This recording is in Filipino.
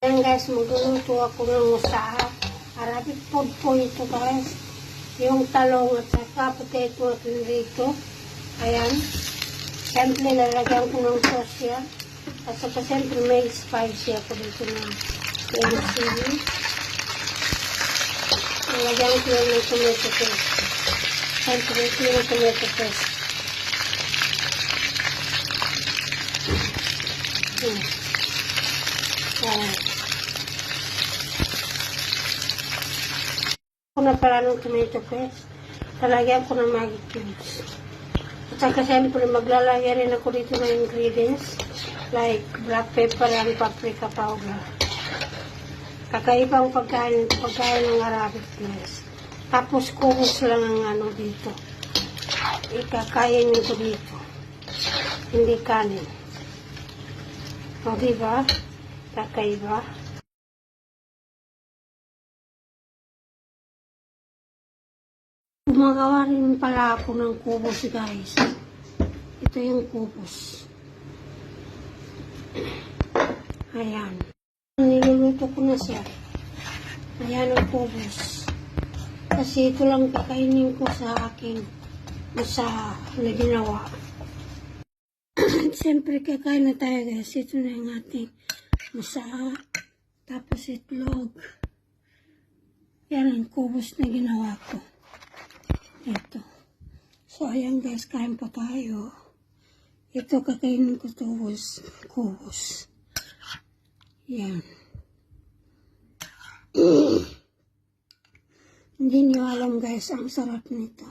Ayan guys, magluluto ako ng musa. Arabic food po ito guys. Yung talong at saka potato at dito. Ayan. Siyempre nalagyan ko ng sauce yan. At saka siyempre may spicy ako dito na yung sili. Nalagyan ko yan ng tomato paste. Siyempre ito yung tomato paste. Ayan. Kung na pala ng tomato paste, talagyan ko ng Maggi cubes. At saka siyempre maglalagay rin ako dito ng ingredients like black pepper and paprika powder. Kakaibang pagkain ng Arabic guys. Tapos kubos lang ang dito. Ikakainin ko dito. Hindi kanin. O diba? Kakaiba. Gumagawa rin pala ako ng kubos guys. Ito yung kubos. Ayan. Niluluto ko na siya. Ayan ang kubos. Kasi ito lang kakainin ko sa akin musa na ginawa. Siyempre kakain na tayo guys. Ito na yung ating musa. Tapos itlog. Yan ang kubos na ginawa ko. Ito. So, ayan guys, kain po tayo. Ito, kakainin ko ito, kubos. Yan. Hindi niyo alam guys, ang sarap nito.